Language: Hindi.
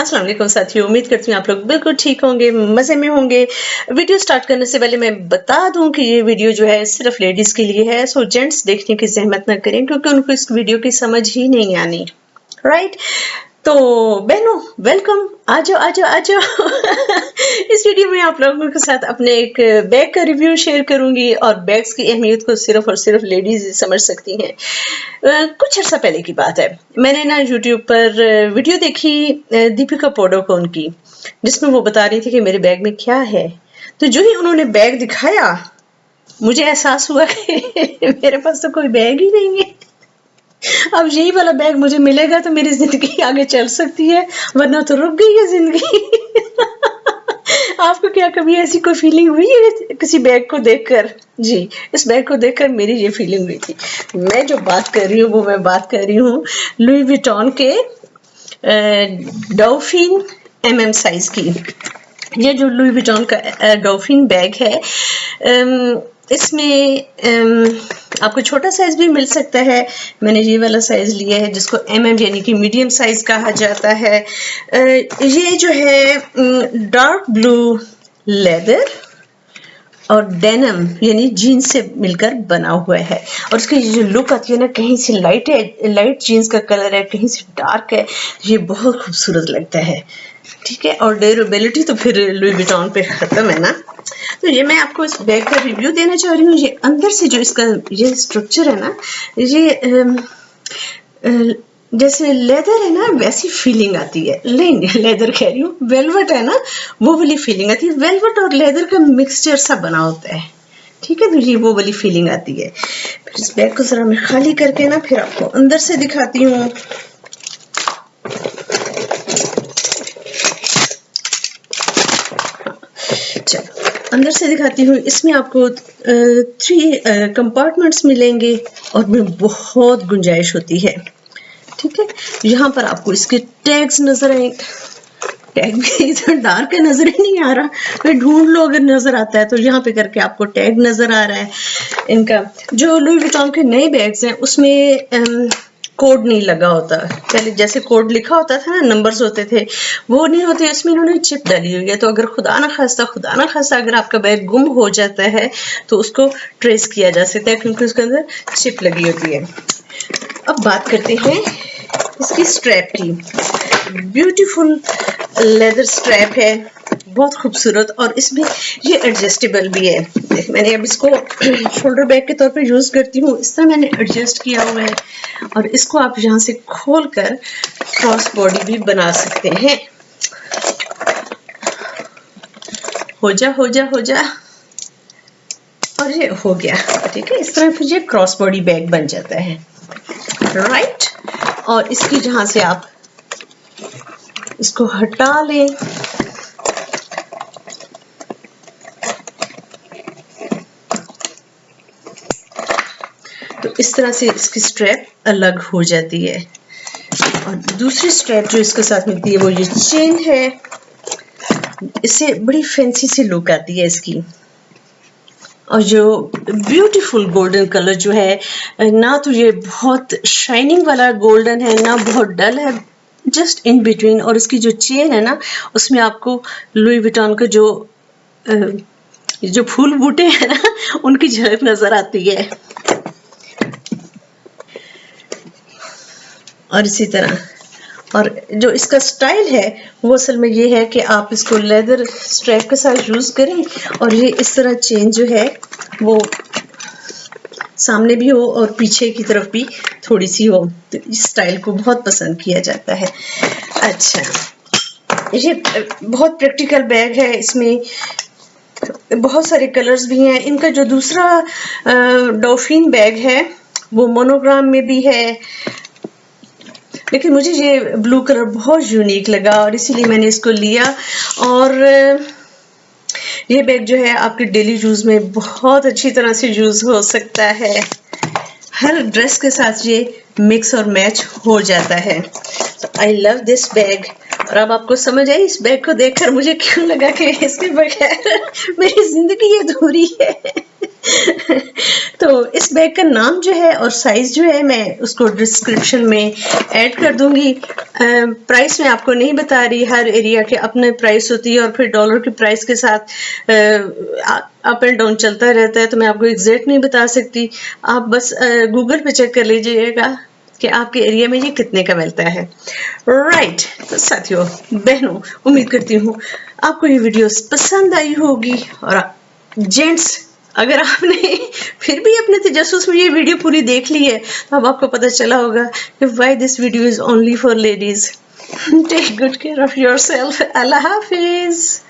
अस्सलाम वालेकुम साथियों, उम्मीद करती हूँ आप लोग बिल्कुल ठीक होंगे, मज़े में होंगे। वीडियो स्टार्ट करने से पहले मैं बता दूँ कि ये वीडियो जो है सिर्फ लेडीज़ के लिए है, सो जेंट्स देखने की ज़हमत ना करें क्योंकि उनको इस वीडियो की समझ ही नहीं आनी, राइट? तो बहनों वेलकम, आ जाओ आ जाओ आ जाओ। इस वीडियो में आप लोगों के साथ अपने एक बैग का रिव्यू शेयर करूंगी और बैग्स की अहमियत को सिर्फ और सिर्फ लेडीज ही समझ सकती हैं। कुछ अर्सा पहले की बात है, मैंने ना यूट्यूब पर वीडियो देखी दीपिका पादुकोण की, जिसमें वो बता रही थी कि मेरे बैग में क्या है। तो जो ही उन्होंने बैग दिखाया मुझे एहसास हुआ कि मेरे पास तो कोई बैग ही नहीं है। अब यही वाला बैग मुझे मिलेगा तो मेरी जिंदगी आगे चल सकती है, वरना तो रुक गई है जिंदगी। आपको क्या कभी ऐसी कोई फीलिंग हुई है किसी बैग को देखकर? जी, इस बैग को देखकर मेरी ये फीलिंग हुई थी। मैं जो बात कर रही हूँ वो मैं बात कर रही हूँ लुई विटॉन के डॉल्फिन साइज की। ये जो लुई विटॉन का डॉल्फिन बैग है, इसमें आपको छोटा साइज भी मिल सकता है। मैंने ये वाला साइज लिया है जिसको यानी कि मीडियम साइज कहा जाता है। ये जो है डार्क ब्लू लेदर और डेनिम यानी जीन्स से मिलकर बना हुआ है, और उसकी जो लुक आती है ना, कहीं से लाइट है, लाइट जीन्स का कलर है, कहीं से डार्क है, ये बहुत खूबसूरत लगता है। ठीक है, और ड्यूरेबिलिटी तो फिर लुई विटॉन पे खत्म है ना। तो ये मैं आपको इस बैग का रिव्यू देना चाह रही हूँ। ये अंदर से जो इसका ये स्ट्रक्चर है ना, ये जैसे लेदर है ना वैसी फीलिंग आती है। लेदर कह रही हूँ, वेलवेट है ना वो वाली फीलिंग आती है। वेलवेट और लेदर का मिक्सचर सा बना होता है, ठीक है, तो ये वो वाली फीलिंग आती है। फिर इस बैग को जरा मैं खाली करके ना फिर आपको अंदर से दिखाती हूँ। चलो अंदर से दिखाती हूँ। इसमें आपको 3 कंपार्टमेंट्स मिलेंगे और में बहुत गुंजाइश होती है, ठीक है। यहाँ पर आपको इसके टैग्स नजर आए, टैग भी इधर डार्क है, नजर ही नहीं आ रहा, मैं ढूंढ लो अगर नजर आता है तो। यहाँ पे करके आपको टैग नजर आ रहा है इनका। जो लुई विटॉन के नए बैग्स हैं उसमें कोड नहीं लगा होता, पहले जैसे कोड लिखा होता था ना, नंबर्स होते थे, वो नहीं होते। इसमें इन्होंने चिप डाली हुई है, तो अगर खुदा ना खास्ता अगर आपका बैग गुम हो जाता है तो उसको ट्रेस किया जा सकता है क्योंकि उसके अंदर चिप लगी होती है। अब बात करते हैं इसकी स्ट्रैप की। ब्यूटीफुल लेदर स्ट्रैप है, बहुत खूबसूरत, और इसमें ये एडजस्टेबल भी है। मैंने अब इसको शोल्डर बैग के तौर पे यूज करती हूँ, इस तरह मैंने एडजस्ट किया हुआ है, और इसको आप यहाँ से खोल कर क्रॉस बॉडी भी बना सकते हैं। हो जा, और ये हो गया, ठीक है। इस तरह फिर ये क्रॉस बॉडी बैग बन जाता है, राइट। और इसकी जहां से आप इसको हटा लें, तो इस तरह से इसकी स्ट्रैप अलग हो जाती है। और दूसरी स्ट्रैप जो इसके साथ मिलती है वो ये चेन है, इससे बड़ी फैंसी सी लुक आती है इसकी। और जो ब्यूटीफुल गोल्डन कलर जो है ना, तो ये बहुत शाइनिंग वाला गोल्डन है ना बहुत डल है, जस्ट इन बिटवीन। और इसकी जो चेन है ना उसमें आपको लुई विटॉन का जो फूल बूटे हैं ना उनकी झलक नजर आती है। और इसी तरह, और जो इसका स्टाइल है वो असल में ये है कि आप इसको लेदर स्ट्रैप के साथ यूज करें, और ये इस तरह चेन जो है वो सामने भी हो और पीछे की तरफ भी थोड़ी सी हो, तो इस स्टाइल को बहुत पसंद किया जाता है। अच्छा, ये बहुत प्रैक्टिकल बैग है, इसमें बहुत सारे कलर्स भी हैं। इनका जो दूसरा डॉल्फिन बैग है वो मोनोग्राम में भी है, लेकिन मुझे ये ब्लू कलर बहुत यूनिक लगा और इसीलिए मैंने इसको लिया। और ये बैग जो है आपके डेली यूज में बहुत अच्छी तरह से यूज हो सकता है, हर ड्रेस के साथ ये मिक्स और मैच हो जाता है। I love this bag. और अब आपको समझ आई इस बैग को देखकर मुझे क्यों लगा कि इसके बगैर मेरी जिंदगी अधूरी है। तो इस बैग का नाम जो है और साइज जो है मैं उसको डिस्क्रिप्शन में ऐड कर दूंगी। प्राइस मैं आपको नहीं बता रही, हर एरिया के अपने प्राइस होती है और फिर डॉलर की प्राइस के साथ अप एंड डाउन चलता रहता है, तो मैं आपको एग्जैक्ट नहीं बता सकती। आप बस गूगल पे चेक कर लीजिएगा कि आपके एरिया में ये कितने का मिलता है। राइट, तो साथियों बहनों, उम्मीद करती हूँ आपको ये वीडियोस पसंद आई होगी। और जेंट्स, अगर आपने फिर भी अपने तजस्सुस में ये वीडियो पूरी देख ली है तो अब आपको पता चला होगा कि why this video is only for ladies. Take good care of yourself. अल्लाह हाफिज।